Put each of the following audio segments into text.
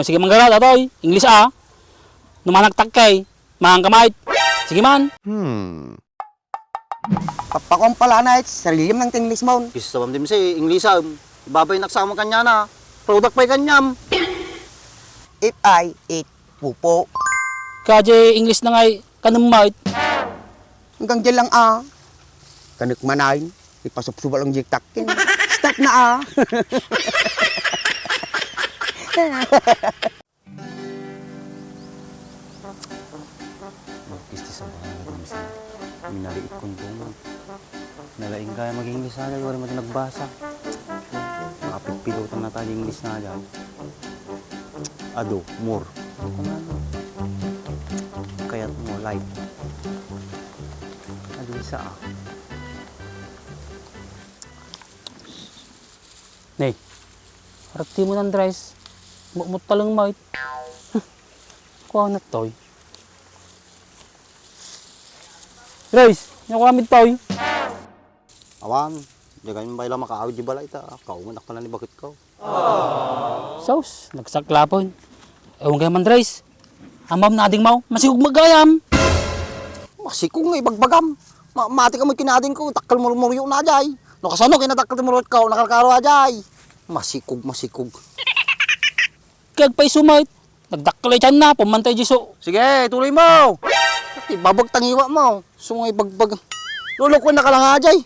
Sige manggarat atoy. English Numanagtag kay. Mahang kamay. Sige man. Papakong pala na sarili ng English mo. Isa sa pamdim si English ibabay naksama kanya na. Product pa'y kanyam. If I eat pupo. Kaje English na ngay kanumay. Hanggang dyan lang Kanik manayin. Ipasupsubal ang jiktakin. Start na Isti sa mga nagmamisa. Minaliit kong tungan. Nalaing kaya mag-English na dyan. Wala mo nagbasa. Nakapigpilutan na tayo English na dyan. Ado, more. Kaya't mo, light. Ado isa Nay. Harapti mo ng dress. Mukmut talang mait. Kuha na toy. Grace, yung kamit toy. Awan, diyan ba ilang makaawid di bala ita? Kaumanak pa na ni bakit ka? Saus, nagsaklapon. Ewan kayo man, Grace. Amam na ading mau, masigog magayam. Masikong nga ibagbagam. Mati ka mo kinading ko, takal mo muryo na ajay. No kasano kinatakal mo ka, nakalkaro ajay. Masikog. Kag pa'y sumait. Nagdakalay tiyan na, pumantay jiso. Sige, tuloy mo. Ibabag tangiwa mo. Sungay bagbag. Lulukwan na ka lang ajay.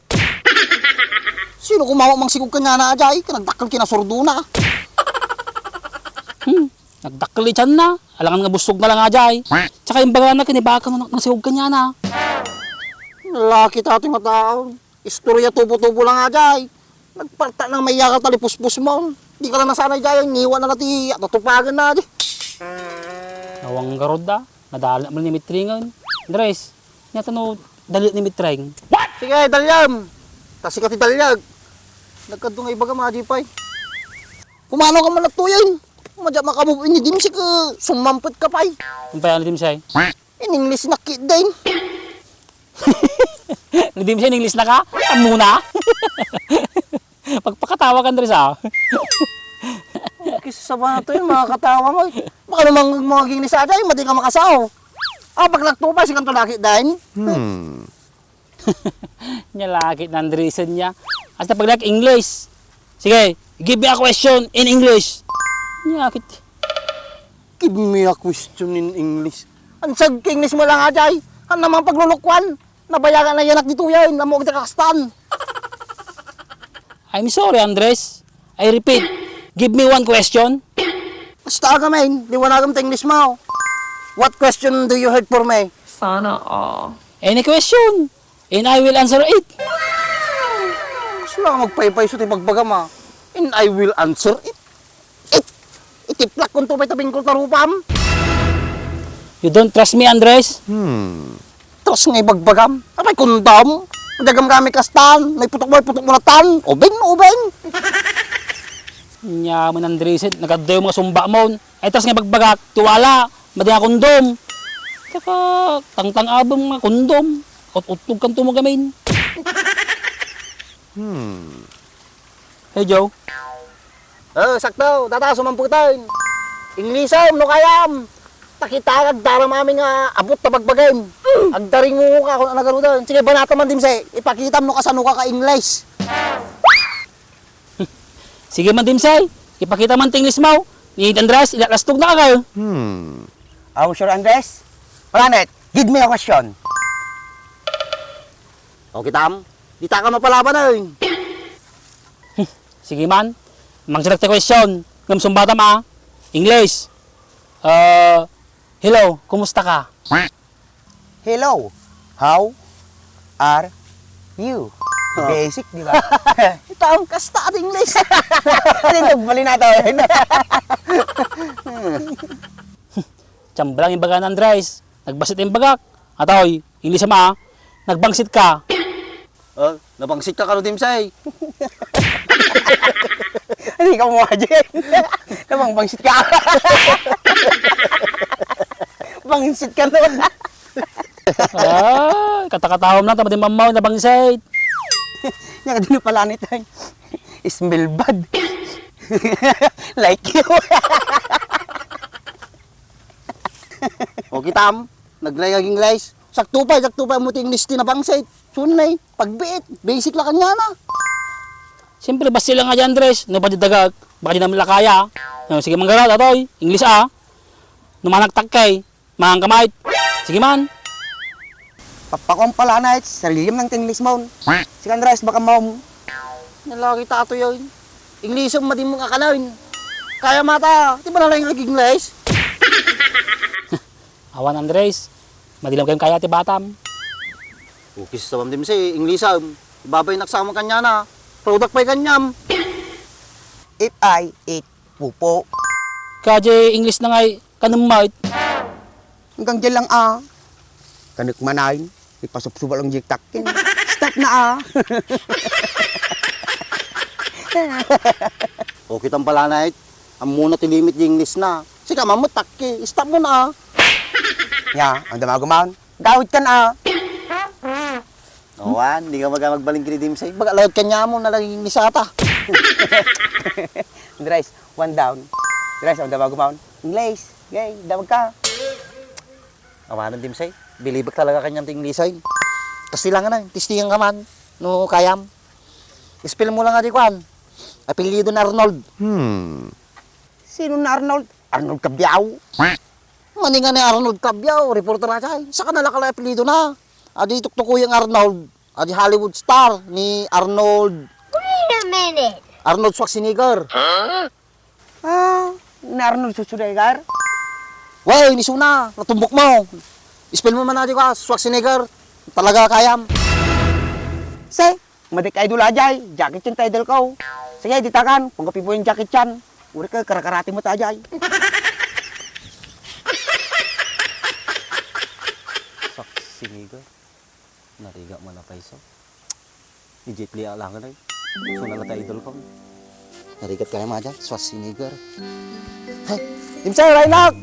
Sino kumawa mang sikog ka nga na ajay? Kanagdakal kinasurdo na. Nagdakalay tiyan na. Alangan nga busog na lang ajay. Tsaka yung baga na kinibaka mo ng sigog kanya na. Laki tating matao. Istorya tubo-tubo lang ajay. Nagparta ng may yakal talipuspos mo. Di ka lang nasanay dyan. Niwan na nati at natupagan na ajay. Nawang garod nadala mo ni Mitringan. Andres, niya tanong dalit ni Mitring. Sige, dalyam. Kasi ka ti dalyag. Nagkadungay baga mga jipay. Kumano ka man natuyan. Madya makamove in din si ka. Sumampot ka pay. Kung pa yan, nadim siya In English na kid din. nadim siya in English na ka? Muna? Pagpakatawa ka, Andres Kisa sa ba na to yun, mga katawa mo. Baka namang mga ginis sa dyan, madi ka makasaw. Pag nagtupa, si kanto nakit din. Niya lakit na Andresan niya. Hasta pag English. Sige, give me a question in English. Niya lakit. Give me a question in English. Ansag ka English mo lang ajay. Ang namang paglulukwan. Nabayagan na yanak dito yan. Namuog na kakastan. I'm sorry, Andres. I repeat, give me one question. Basta ka, man. Liwanagam ta English mo. What question do you heard for me? Sana all. Any question, and I will answer it. Gusto lang magpaypay sa tibagbagam And I will answer it. Itiplak kung tupay tabing ko tarupam. You don't trust me, Andres? Tapos nga ibagbagam. Apay kundam. Madagam kami kastan. May putok mo na tan. Ubeng. Niya mo Andresan, nagadayo mga sumba mo. Ay, tas nga bagbagak, tiwala, madi nga kondom. Tsaka, tangtang abang mga kondom. Ut-utog kang tumagamin. Hey, Joe. Sakto. Tata, sumamputan. Inglisam, no kayam. Takita agdara mami nga abot na bagbagay. Agdaring mo ka kung anagano doon. Sige, banata man din say. Ipakita mo kasano ka ka-English. Sige man, Dimsay. Ipakita man tinglis mo. Ni Andres, ilalastog na ka kayo. Sure, Andres? Planet, give me a question. Okay, Tam. Di ta ka mapalaban na yun. Sige man. Mangsilag ta question. Ngam sumbata ma. English. Hello, kumusta ka? Hello, how are you? Basic, di ba? Ito ang kasta at English. Bali na ito. Tsambalang yung baga ng Andres. Nagbasit yung bagak. Atoy, English ma. Nagbangsit ka. Nabangsit ka kano Dimsay. Hindi ka mo dyan. Bangsit ka. Bangsit ka nun. Katakatawam lang. Tama din mamaw na bangsit. Yan ka din pala nito. Smell bad. Like you. tam, nagrayaging rice. Sakto pa mo ting listi na pangsit. Sunay, pagbiit, basic lang kanya na. Siyempre, basta sila nga dyan, Andres. No, padidagag. Baka di naman nila kaya. No, sige, manggaral, atoy. English, Numanagtak kay. Mahang kamay. Sige man. Papakong pala na sarili ng tinglis mo. Si Andres, baka mo. Nalaki tato yun. English ang madi mong akalawin. Kaya mata, di ba na lang yung English? Awan, Andres. Madilam kayong kaya, ti Batam. Okay sa tabam din si English ang. Babay naksama kanya na. Product pa'y kanyam. If I eat pupo. Kaya di English na ngay, kanumait. Hanggang dyan lang Kanik manayin, ipasupsubal ang jiktakin. Stop na Okay tang pala na ang muna ti limit yung English na. Sige mamutak ki, stop mo na. Ya, ang damagumaon. Gawit ka na Owan, hindi ka magbaling kinidim sa'yo. Baga layod kanya mo na lang yung English ata. Andres, one down. Andres, ang damagumaon. English, yay, damag ka. Awanan dim sa'yo. Bilibag talaga kanyang English ay. Kasi lang na, tistingan ka man. No, kayam. Ispil mo lang nga di kwan. Apelido na Arnold. Sino na Arnold? Arnold Cabyaw. Maninga ni Arnold Cabyaw, reporter na siya. Saka nalakala apelido na. Adi tuktuko yung Arnold. Adi Hollywood star ni Arnold. Wait a minute. Arnold Schwarzenegger. Na Arnold Schwarzenegger. Wey, nisuna. Natumbok mo. Ispil mo man natin ka, Schwarzenegger. Talaga kayam. Say, madik idol ajay. Jacket yung title ko. Sige, ditakan. Pangkapi po yung jacket yan. Uri ka, karakarati mo ta ajay. Schwarzenegger. Nariga mo na paiso. Ni Jet Li lang na. Suna na tayo idol ko. Narigat kaya mo dyan, Schwarzenegger. Hey, Dimsay, Raynak!